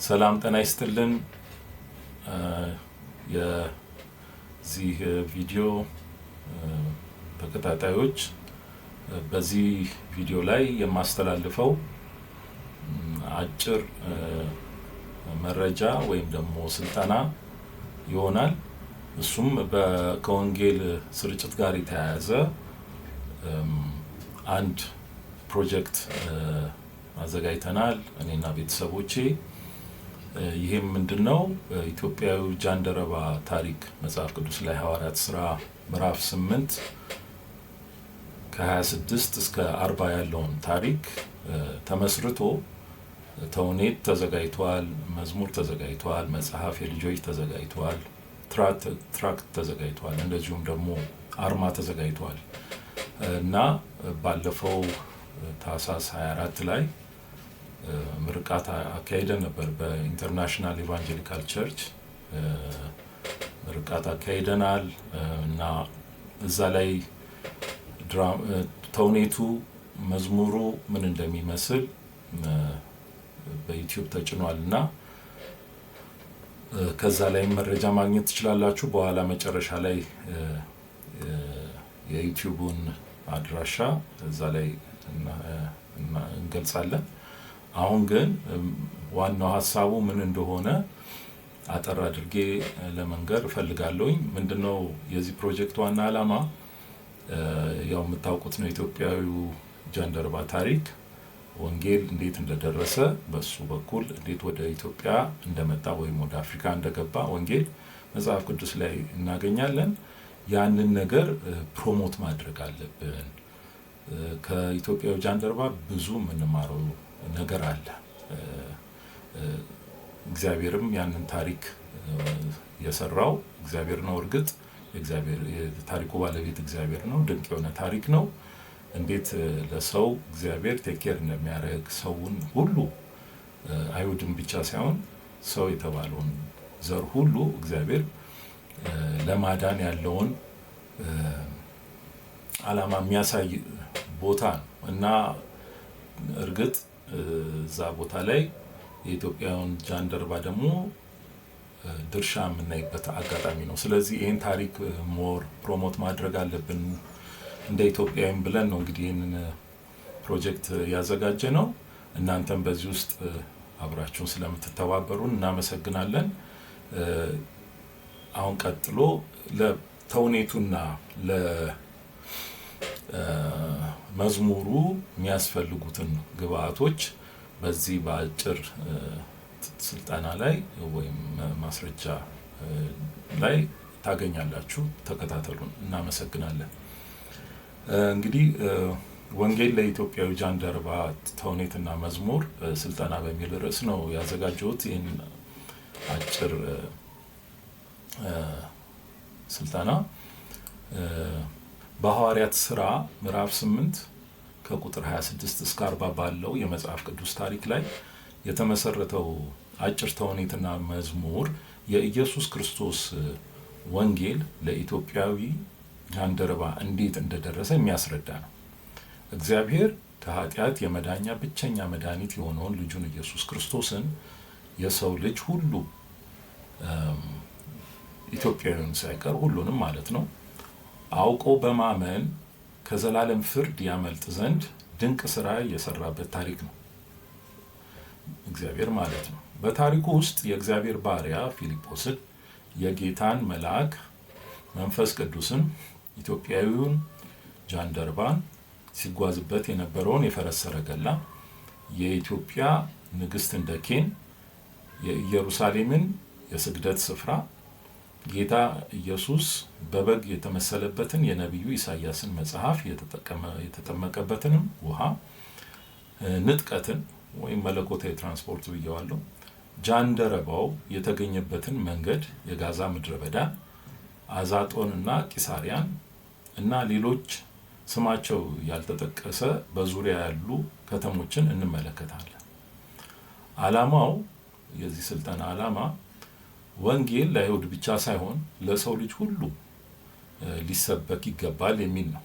ሰላም ጤና ይስጥልን። የዚህ ቪዲዮ ተከታታዮች በዚህ ቪዲዮ ላይ የማስተላልፈው አጭር መረጃ ወይም ደግሞ ስልጠና ይሆናል። እሱም ከወንጌል ስርጭት ጋር የተያያዘ አንድ ፕሮጀክት አዘጋጅተናል እኔና ቤተሰቦቼ። ይሄም ምንድነው? ኢትዮጵያዊ ጃንደረባ ታሪክ መጽሐፍ ቅዱስ ላይ ሐዋርያት ሥራ ምዕራፍ 8 ከ26 እስከ 40 ያለውን ታሪክ ተመስርቶ ተውኔት ተዘጋጅቷል፣ መዝሙር ተዘጋጅቷል፣ መጽሐፍ የልጆች ተዘጋጅቷል፣ ትራክት ተዘጋጅቷል፣ እንደዚሁም ደግሞ አርማ ተዘጋጅቷል እና ባለፈው ታህሳስ 24 ላይ ምርቃት አካሄደን ነበር። በኢንተርናሽናል ኢቫንጀሊካል ቸርች ምርቃት አካሄደናል እና እዛ ላይ ተውኔቱ መዝሙሩ ምን እንደሚመስል በዩቲዩብ ተጭኗል እና ከዛ ላይ መረጃ ማግኘት ትችላላችሁ። በኋላ መጨረሻ ላይ የዩቲዩቡን አድራሻ እዛ ላይ እንገልጻለን። አሁን ግን ዋናው ሐሳቡ ምን እንደሆነ አጠር አድርጌ ለመንገር እፈልጋለሁኝ። ምንድነው የዚህ ፕሮጀክት ዋና ዓላማ? ያው የምታውቁት ነው። ኢትዮጵያዊው ጃንደረባ ታሪክ ወንጌል እንዴት እንደደረሰ፣ በሱ በኩል እንዴት ወደ ኢትዮጵያ እንደመጣ ወይም ወደ አፍሪካ እንደገባ ወንጌል መጽሐፍ ቅዱስ ላይ እናገኛለን። ያንን ነገር ፕሮሞት ማድረግ አለብን። ከኢትዮጵያዊ ጃንደረባ ብዙ የምንማረው ነገር አለ። እግዚአብሔርም ያንን ታሪክ የሰራው እግዚአብሔር ነው። እርግጥ የታሪኩ ባለቤት እግዚአብሔር ነው። ድንቅ የሆነ ታሪክ ነው። እንዴት ለሰው እግዚአብሔር ቴኬር እንደሚያደርግ ሰውን ሁሉ አይሁድን ብቻ ሳይሆን ሰው የተባለውን ዘር ሁሉ እግዚአብሔር ለማዳን ያለውን ዓላማ የሚያሳይ ቦታ ነው እና እርግጥ እዛ ቦታ ላይ የኢትዮጵያውን ጃንደረባ ደግሞ ድርሻ የምናይበት አጋጣሚ ነው። ስለዚህ ይህን ታሪክ ሞር ፕሮሞት ማድረግ አለብን እንደ ኢትዮጵያዊም ብለን ነው እንግዲህ ይህንን ፕሮጀክት ያዘጋጀ ነው። እናንተም በዚህ ውስጥ አብራችሁን ስለምትተባበሩን እናመሰግናለን። አሁን ቀጥሎ ለተውኔቱና ለመዝሙሩ የሚያስፈልጉትን ግብአቶች በዚህ በአጭር ስልጠና ላይ ወይም ማስረጃ ላይ ታገኛላችሁ። ተከታተሉን። እናመሰግናለን። እንግዲህ ወንጌል ለኢትዮጵያዊ ጃንደረባ ተውኔትና መዝሙር ስልጠና በሚል ርዕስ ነው ያዘጋጀሁት ይህን አጭር ስልጠና። በሐዋርያት ሥራ ምዕራፍ 8 ከቁጥር 26 እስከ 40 ባለው የመጽሐፍ ቅዱስ ታሪክ ላይ የተመሰረተው አጭር ተውኔትና መዝሙር የኢየሱስ ክርስቶስ ወንጌል ለኢትዮጵያዊ ጃንደረባ እንዴት እንደደረሰ የሚያስረዳ ነው። እግዚአብሔር ከኃጢአት የመዳኛ ብቸኛ መድኃኒት የሆነውን ልጁን ኢየሱስ ክርስቶስን የሰው ልጅ ሁሉ ኢትዮጵያዊውን ሳይቀር ሁሉንም ማለት ነው አውቆ በማመን ከዘላለም ፍርድ ያመልጥ ዘንድ ድንቅ ስራ የሰራበት ታሪክ ነው። እግዚአብሔር ማለት ነው። በታሪኩ ውስጥ የእግዚአብሔር ባሪያ ፊልጶስን፣ የጌታን መልአክ መንፈስ ቅዱስን፣ ኢትዮጵያዊውን ጃንደረባን፣ ሲጓዝበት የነበረውን የፈረስ ሰረገላ፣ የኢትዮጵያ ንግሥት እንደኬን፣ የኢየሩሳሌምን የስግደት ስፍራ፣ ጌታ ኢየሱስ በበግ የተመሰለበትን የነቢዩ ኢሳያስን መጽሐፍ የተጠመቀበትንም ውሃ፣ ንጥቀትን ወይም መለኮታዊ ትራንስፖርት ብየዋለሁ፣ ጃንደረባው የተገኘበትን መንገድ፣ የጋዛ ምድረ በዳ፣ አዛጦንና ቂሳሪያን እና ሌሎች ስማቸው ያልተጠቀሰ በዙሪያ ያሉ ከተሞችን እንመለከታለን። ዓላማው የዚህ ስልጠና ዓላማ ወንጌል ለአይሁድ ብቻ ሳይሆን ለሰው ልጅ ሁሉ ሊሰበክ ይገባል የሚል ነው።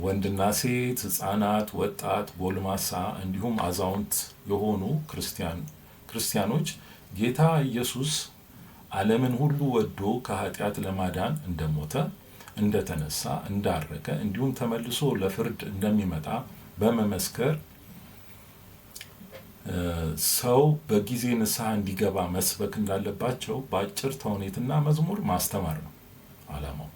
ወንድና ሴት፣ ህፃናት፣ ወጣት፣ ጎልማሳ እንዲሁም አዛውንት የሆኑ ክርስቲያን ክርስቲያኖች ጌታ ኢየሱስ ዓለምን ሁሉ ወዶ ከኃጢአት ለማዳን እንደሞተ፣ እንደተነሳ፣ እንዳረገ እንዲሁም ተመልሶ ለፍርድ እንደሚመጣ በመመስከር ሰው በጊዜ ንስሐ እንዲገባ መስበክ እንዳለባቸው በአጭር ተውኔትና መዝሙር ማስተማር ነው ዓላማው።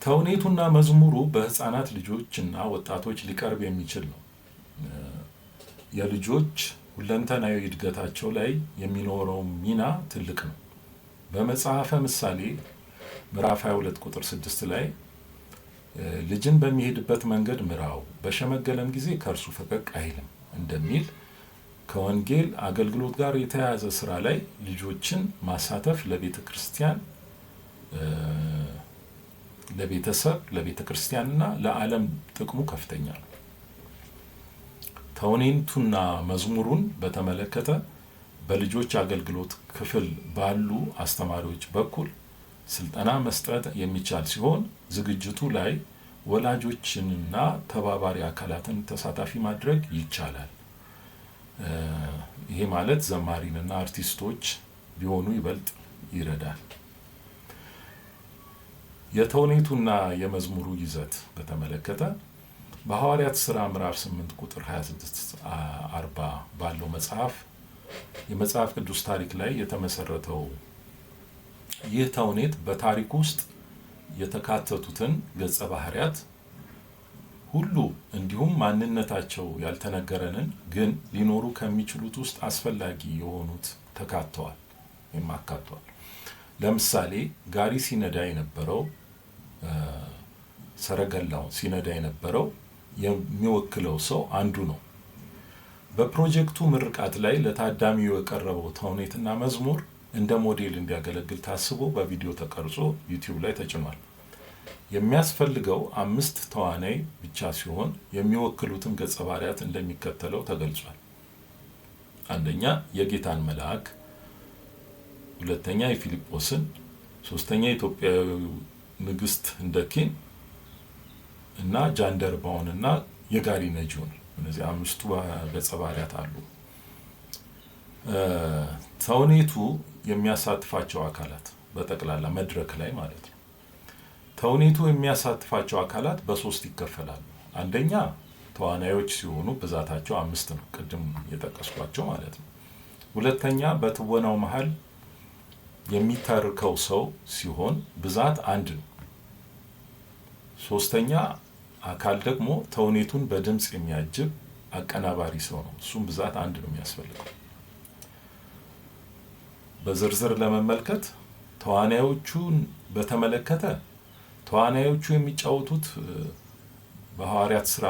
ተውኔቱና መዝሙሩ በህፃናት ልጆችና ወጣቶች ሊቀርብ የሚችል ነው። የልጆች ሁለንተናዊ እድገታቸው ላይ የሚኖረው ሚና ትልቅ ነው። በመጽሐፈ ምሳሌ ምዕራፍ 22 ቁጥር 6 ላይ ልጅን በሚሄድበት መንገድ ምራው፣ በሸመገለም ጊዜ ከእርሱ ፈቀቅ አይልም እንደሚል ከወንጌል አገልግሎት ጋር የተያያዘ ስራ ላይ ልጆችን ማሳተፍ ለቤተ ክርስቲያን፣ ለቤተሰብ፣ ለቤተ ክርስቲያንና ለዓለም ጥቅሙ ከፍተኛ ነው። ተውኔቱና መዝሙሩን በተመለከተ በልጆች አገልግሎት ክፍል ባሉ አስተማሪዎች በኩል ስልጠና መስጠት የሚቻል ሲሆን ዝግጅቱ ላይ ወላጆችንና ተባባሪ አካላትን ተሳታፊ ማድረግ ይቻላል። ይሄ ማለት ዘማሪንና አርቲስቶች ቢሆኑ ይበልጥ ይረዳል። የተውኔቱና የመዝሙሩ ይዘት በተመለከተ በሐዋርያት ሥራ ምዕራፍ 8 ቁጥር 26-40 ባለው የመጽሐፍ ቅዱስ ታሪክ ላይ የተመሰረተው ይህ ተውኔት በታሪክ ውስጥ የተካተቱትን ገጸ ባህሪያት ሁሉ እንዲሁም ማንነታቸው ያልተነገረንን ግን ሊኖሩ ከሚችሉት ውስጥ አስፈላጊ የሆኑት ተካተዋል ወይም አካቷል። ለምሳሌ ጋሪ ሲነዳ የነበረው ሰረገላውን ሲነዳ የነበረው የሚወክለው ሰው አንዱ ነው። በፕሮጀክቱ ምርቃት ላይ ለታዳሚው የቀረበው ተውኔትና መዝሙር እንደ ሞዴል እንዲያገለግል ታስቦ በቪዲዮ ተቀርጾ ዩቲዩብ ላይ ተጭኗል። የሚያስፈልገው 5 ተዋናይ ብቻ ሲሆን የሚወክሉትን ገጸ ባህሪያት እንደሚከተለው ተገልጿል። አንደኛ የጌታን መልአክ፣ ሁለተኛ የፊልጶስን፣ ሶስተኛ የኢትዮጵያዊ ንግስት ህንደኬን እና ጃንደረባውንና የጋሪ ነጂውን። እነዚህ 5ቱ ገጸ ባህሪያት አሉ። ተውኔቱ የሚያሳትፋቸው አካላት በጠቅላላ መድረክ ላይ ማለት ነው። ተውኔቱ የሚያሳትፋቸው አካላት በ3 ይከፈላሉ። አንደኛ ተዋናዮች ሲሆኑ ብዛታቸው 5 ነው፣ ቅድም የጠቀስኳቸው ማለት ነው። ሁለተኛ በትወናው መሃል የሚተርከው ሰው ሲሆን ብዛት 1 ነው። ሶስተኛ አካል ደግሞ ተውኔቱን በድምፅ የሚያጅብ አቀናባሪ ሰው ነው። እሱም ብዛት 1 ነው የሚያስፈልገው። በዝርዝር ለመመልከት ተዋናዮቹን በተመለከተ ተዋናዮቹ የሚጫወቱት በሐዋርያት ሥራ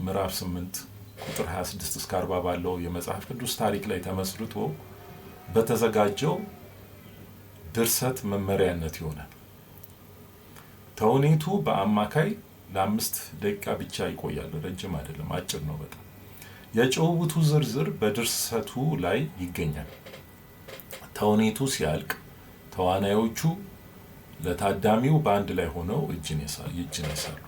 ምዕራፍ 8 ቁጥር 26-40 ባለው የመጽሐፍ ቅዱስ ታሪክ ላይ ተመስርቶ በተዘጋጀው ድርሰት መመሪያነት ይሆናል። ተውኔቱ በአማካይ ለ5 ደቂቃ ብቻ ይቆያል። ረጅም አይደለም፣ አጭር ነው በጣም። የጭውውቱ ዝርዝር በድርሰቱ ላይ ይገኛል። ተውኔቱ ሲያልቅ ተዋናዮቹ ለታዳሚው በአንድ ላይ ሆነው እጅ ይነሳሉ።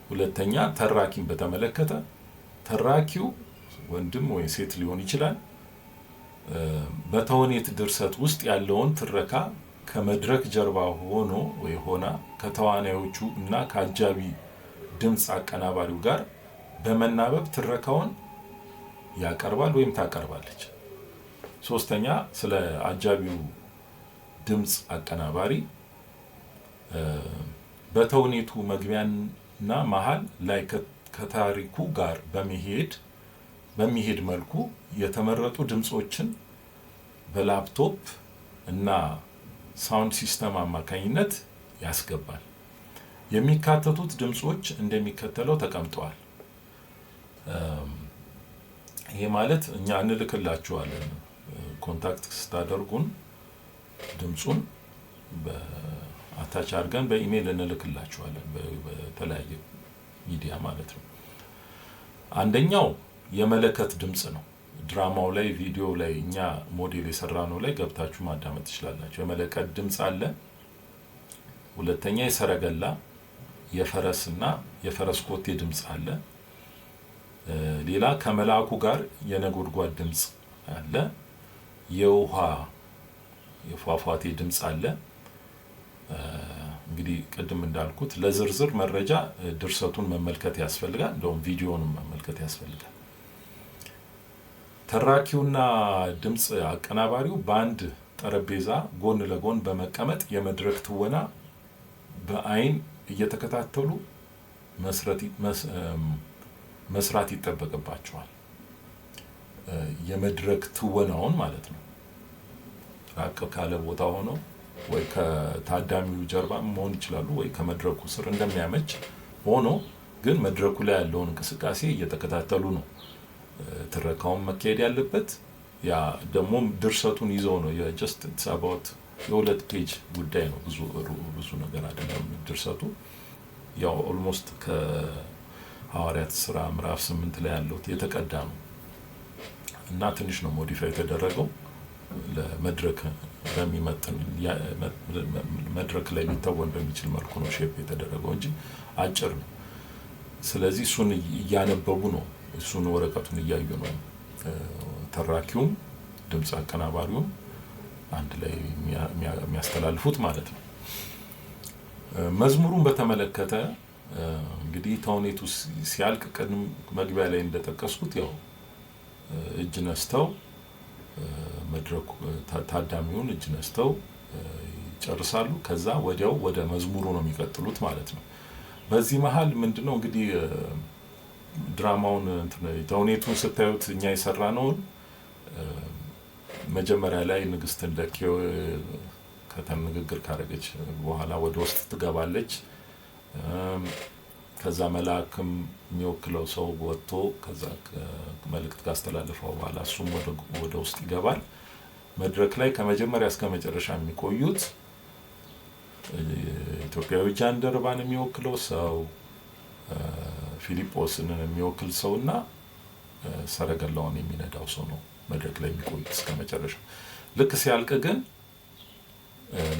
ሁለተኛ ተራኪን በተመለከተ ተራኪው ወንድም ወይ ሴት ሊሆን ይችላል። በተውኔት ድርሰት ውስጥ ያለውን ትረካ ከመድረክ ጀርባ ሆኖ ወይ ሆና ከተዋናዮቹ እና ከአጃቢ ድምፅ አቀናባሪው ጋር በመናበብ ትረካውን ያቀርባል ወይም ታቀርባለች። ሶስተኛ ስለ አጃቢው ድምፅ አቀናባሪ በተውኔቱ መግቢያና መሃል ላይ ከታሪኩ ጋር በሚሄድ መልኩ የተመረጡ ድምፆችን በላፕቶፕ እና ሳውንድ ሲስተም አማካኝነት ያስገባል። የሚካተቱት ድምፆች እንደሚከተለው ተቀምጠዋል። ይሄ ማለት እኛ እንልክላችኋለን። ኮንታክት ስታደርጉን ድምፁን በአታች አድርገን በኢሜይል እንልክላችኋለን፣ በተለያየ ሚዲያ ማለት ነው። አንደኛው የመለከት ድምፅ ነው። ድራማው ላይ ቪዲዮ ላይ እኛ ሞዴል የሰራነው ላይ ገብታችሁ ማዳመጥ ትችላላችሁ። የመለከት ድምፅ አለ። ሁለተኛ የሰረገላ የፈረስና የፈረስ ኮቴ ድምፅ አለ። ሌላ ከመልአኩ ጋር የነጎድጓድ ድምፅ አለ። የውሃ የፏፏቴ ድምፅ አለ። እንግዲህ ቅድም እንዳልኩት ለዝርዝር መረጃ ድርሰቱን መመልከት ያስፈልጋል። እንደውም ቪዲዮንም መመልከት ያስፈልጋል። ተራኪውና ድምፅ አቀናባሪው በአንድ ጠረጴዛ ጎን ለጎን በመቀመጥ የመድረክ ትወና በአይን እየተከታተሉ መስራት ይጠበቅባቸዋል። የመድረክ ትወናውን ማለት ነው። ራቅ ካለ ቦታ ሆነው ወይ ከታዳሚው ጀርባ መሆን ይችላሉ፣ ወይ ከመድረኩ ስር እንደሚያመች ሆኖ ግን መድረኩ ላይ ያለውን እንቅስቃሴ እየተከታተሉ ነው ትረካውን መካሄድ ያለበት። ያ ደግሞ ድርሰቱን ይዘው ነው። የጀስት ኢትስ አባውት የሁለት ፔጅ ጉዳይ ነው። ብዙ ነገር አይደለም ድርሰቱ። ያው ኦልሞስት ከሐዋርያት ሥራ ምዕራፍ 8 ላይ ያለው የተቀዳ ነው እና ትንሽ ነው ሞዲፋይ የተደረገው ለመድረክ በሚመጥን መድረክ ላይ ሊተወን በሚችል መልኩ ነው ሼፕ የተደረገው እንጂ አጭር ነው። ስለዚህ እሱን እያነበቡ ነው፣ እሱን ወረቀቱን እያዩ ነው ተራኪውም ድምፅ አቀናባሪውም አንድ ላይ የሚያስተላልፉት ማለት ነው። መዝሙሩን በተመለከተ እንግዲህ ተውኔቱ ሲያልቅ ቅድም መግቢያ ላይ እንደጠቀስኩት ያው እጅ ነስተው መድረኩ ታዳሚውን እጅ ነስተው ይጨርሳሉ። ከዛ ወዲያው ወደ መዝሙሩ ነው የሚቀጥሉት ማለት ነው። በዚህ መሀል ምንድነው እንግዲህ ድራማውን ተውኔቱን ስታዩት እኛ የሰራነውን መጀመሪያ ላይ ንግስት እንደኪው ከተንግግር ካረገች በኋላ ወደ ውስጥ ትገባለች። ከዛ መልአክም የሚወክለው ሰው ወጥቶ ከዛ መልእክት ካስተላለፈው በኋላ እሱም ወደ ውስጥ ይገባል። መድረክ ላይ ከመጀመሪያ እስከ መጨረሻ የሚቆዩት ኢትዮጵያዊ ጃንደረባን የሚወክለው ሰው፣ ፊልጶስን የሚወክል ሰውና ሰረገላውን የሚነዳው ሰው ነው መድረክ ላይ የሚቆዩት እስከ መጨረሻ። ልክ ሲያልቅ ግን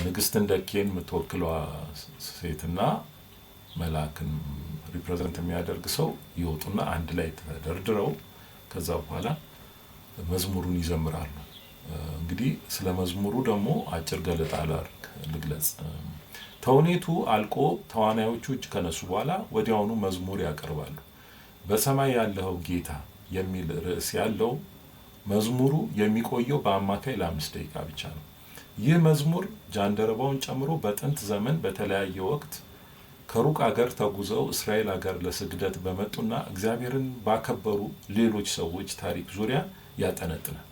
ንግስት እንደኪን የምትወክለዋ ሴትና መልአክን ሪፕሬዘንት የሚያደርግ ሰው ይወጡና አንድ ላይ ተደርድረው ከዛ በኋላ መዝሙሩን ይዘምራሉ። እንግዲህ ስለ መዝሙሩ ደግሞ አጭር ገለጻ ልግለጽ። ተውኔቱ አልቆ ተዋናዮቹ እጅ ከነሱ በኋላ ወዲያውኑ መዝሙር ያቀርባሉ። በሰማይ ያለው ጌታ የሚል ርዕስ ያለው መዝሙሩ የሚቆየው በአማካይ ለ5 ደቂቃ ብቻ ነው። ይህ መዝሙር ጃንደረባውን ጨምሮ በጥንት ዘመን በተለያየ ወቅት ከሩቅ አገር ተጉዘው እስራኤል አገር ለስግደት በመጡና እግዚአብሔርን ባከበሩ ሌሎች ሰዎች ታሪክ ዙሪያ ያጠነጥናል።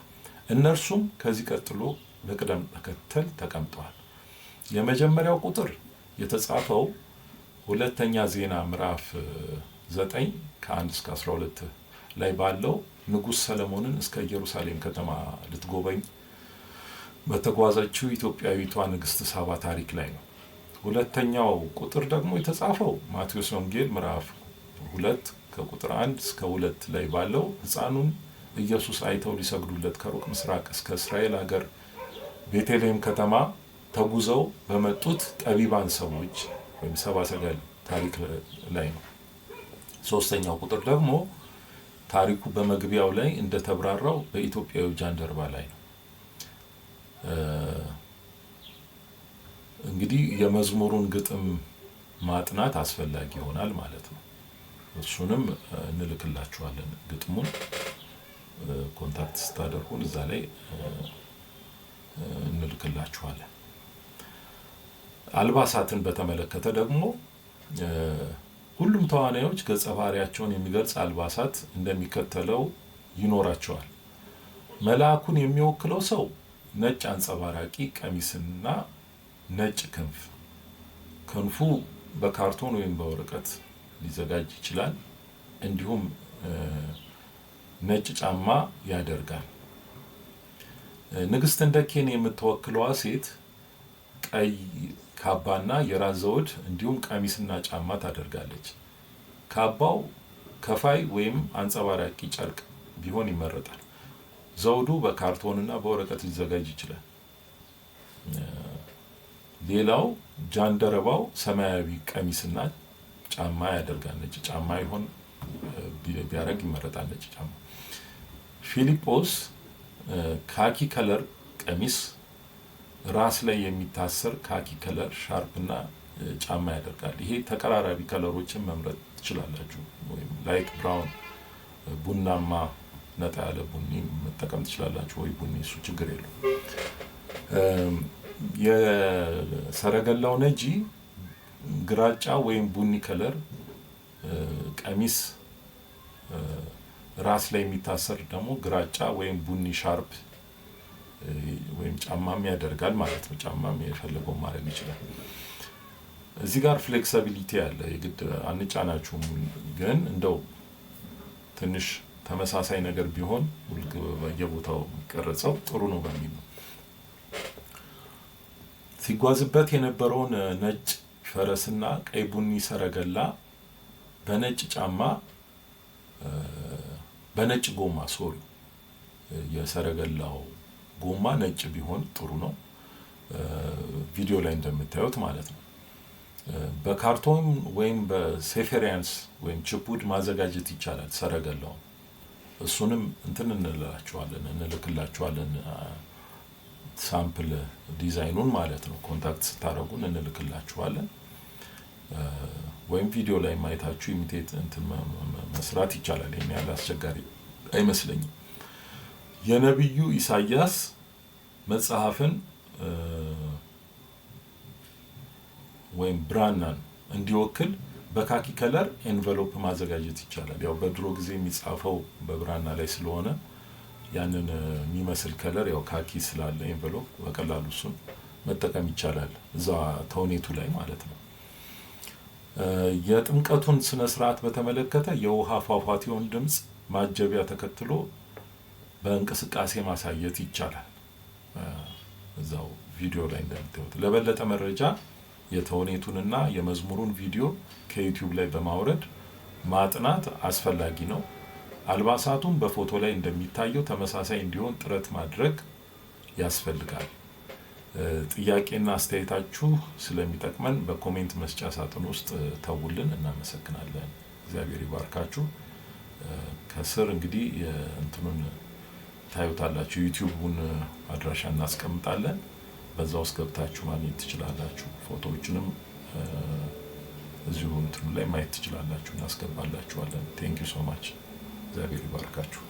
እነርሱም ከዚህ ቀጥሎ በቅደም ተከተል ተቀምጠዋል። የመጀመሪያው ቁጥር የተጻፈው ሁለተኛ ዜና ምዕራፍ 9 ከ1 እስከ 12 ላይ ባለው ንጉሥ ሰለሞንን እስከ ኢየሩሳሌም ከተማ ልትጎበኝ በተጓዘችው ኢትዮጵያዊቷ ንግስት ሳባ ታሪክ ላይ ነው። ሁለተኛው ቁጥር ደግሞ የተጻፈው ማቴዎስ ወንጌል ምዕራፍ 2 ከቁጥር 1 እስከ 2 ላይ ባለው ሕፃኑን ኢየሱስ አይተው ሊሰግዱለት ከሩቅ ምስራቅ እስከ እስራኤል ሀገር ቤተልሔም ከተማ ተጉዘው በመጡት ጠቢባን ሰዎች ወይም ሰብአ ሰገል ታሪክ ላይ ነው። ሶስተኛው ቁጥር ደግሞ ታሪኩ በመግቢያው ላይ እንደተብራራው በኢትዮጵያዊ ጃንደረባ ላይ ነው። እንግዲህ የመዝሙሩን ግጥም ማጥናት አስፈላጊ ይሆናል ማለት ነው። እሱንም እንልክላችኋለን። ግጥሙን ኮንታክት ስታደርጉን እዛ ላይ እንልክላችኋለን። አልባሳትን በተመለከተ ደግሞ ሁሉም ተዋናዮች ገጸ ባህሪያቸውን የሚገልጽ አልባሳት እንደሚከተለው ይኖራቸዋል። መልአኩን የሚወክለው ሰው ነጭ አንጸባራቂ ቀሚስና ነጭ ክንፍ፣ ክንፉ በካርቶን ወይም በወረቀት ሊዘጋጅ ይችላል። እንዲሁም ነጭ ጫማ ያደርጋል። ንግስት እንደኪን የምትወክለዋ ሴት ቀይ ካባና የራስ ዘውድ እንዲሁም ቀሚስና ጫማ ታደርጋለች። ካባው ከፋይ ወይም አንጸባራቂ ጨርቅ ቢሆን ይመረጣል። ዘውዱ በካርቶንና በወረቀት ሊዘጋጅ ይችላል። ሌላው ጃንደረባው ሰማያዊ ቀሚስና ጫማ ያደርጋል። ነጭ ጫማ ይሆን ቢያደርግ ይመረጣል ነጭ ጫማ። ፊሊጶስ ካኪ ከለር ቀሚስ ራስ ላይ የሚታሰር ካኪ ከለር ሻርፕ እና ጫማ ያደርጋል። ይሄ ተቀራራቢ ከለሮችን መምረጥ ትችላላችሁ። ወይም ላይት ብራውን፣ ቡናማ፣ ነጣ ያለ ቡኒ መጠቀም ትችላላችሁ። ወይ ቡኒ፣ እሱ ችግር የለው። የሰረገላው ነጂ ግራጫ ወይም ቡኒ ከለር ቀሚስ ራስ ላይ የሚታሰር ደግሞ ግራጫ ወይም ቡኒ ሻርፕ ወይም ጫማም ያደርጋል ማለት ነው። ጫማም የፈለገው ማድረግ ይችላል። እዚህ ጋር ፍሌክሲቢሊቲ አለ። የግድ አንጫናችሁም፣ ግን እንደው ትንሽ ተመሳሳይ ነገር ቢሆን በየቦታው የሚቀረጸው ጥሩ ነው በሚል ነው። ሲጓዝበት የነበረውን ነጭ ፈረስና ቀይ ቡኒ ሰረገላ በነጭ ጫማ በነጭ ጎማ የሰረገላው ጎማ ነጭ ቢሆን ጥሩ ነው። ቪዲዮ ላይ እንደምታዩት ማለት ነው። በካርቶን ወይም በሴፌሪያንስ ወይም ቺፕውድ ማዘጋጀት ይቻላል ሰረገላው። እሱንም እንልክላችኋለን ሳምፕል ዲዛይኑን ማለት ነው። ኮንታክት ስታደርጉን እንልክላችኋለን። ወይም ቪዲዮ ላይ ማየታችሁ ኢሚቴት መስራት ይቻላል። ይሄን ያህል አስቸጋሪ አይመስለኝም። የነብዩ ኢሳያስ መጽሐፍን ወይም ብራናን እንዲወክል በካኪ ከለር ኤንቨሎፕ ማዘጋጀት ይቻላል። ያው በድሮ ጊዜ የሚጻፈው በብራና ላይ ስለሆነ ያንን የሚመስል ከለር ያው ካኪ ስላለ ኤንቨሎፕ በቀላሉ እሱን መጠቀም ይቻላል፣ እዛ ተውኔቱ ላይ ማለት ነው። የጥምቀቱን ስነ ስርዓት በተመለከተ የውሃ ፏፏቴውን ድምጽ ማጀቢያ ተከትሎ በእንቅስቃሴ ማሳየት ይቻላል፣ እዛው ቪዲዮ ላይ እንደምታዩት። ለበለጠ መረጃ የተውኔቱንና የመዝሙሩን ቪዲዮ ከዩቲዩብ ላይ በማውረድ ማጥናት አስፈላጊ ነው። አልባሳቱን በፎቶ ላይ እንደሚታየው ተመሳሳይ እንዲሆን ጥረት ማድረግ ያስፈልጋል። ጥያቄና አስተያየታችሁ ስለሚጠቅመን በኮሜንት መስጫ ሳጥን ውስጥ ተውልን። እናመሰግናለን። እግዚአብሔር ይባርካችሁ። ከስር እንግዲህ እንትኑን ታዩታላችሁ። ዩቲዩቡን አድራሻ እናስቀምጣለን። በዛ ውስጥ ገብታችሁ ማግኘት ትችላላችሁ። ፎቶዎችንም እዚሁ እንትኑ ላይ ማየት ትችላላችሁ፣ እናስገባላችኋለን። ቴንክ ዩ ሶ ማች። እግዚአብሔር ይባርካችሁ።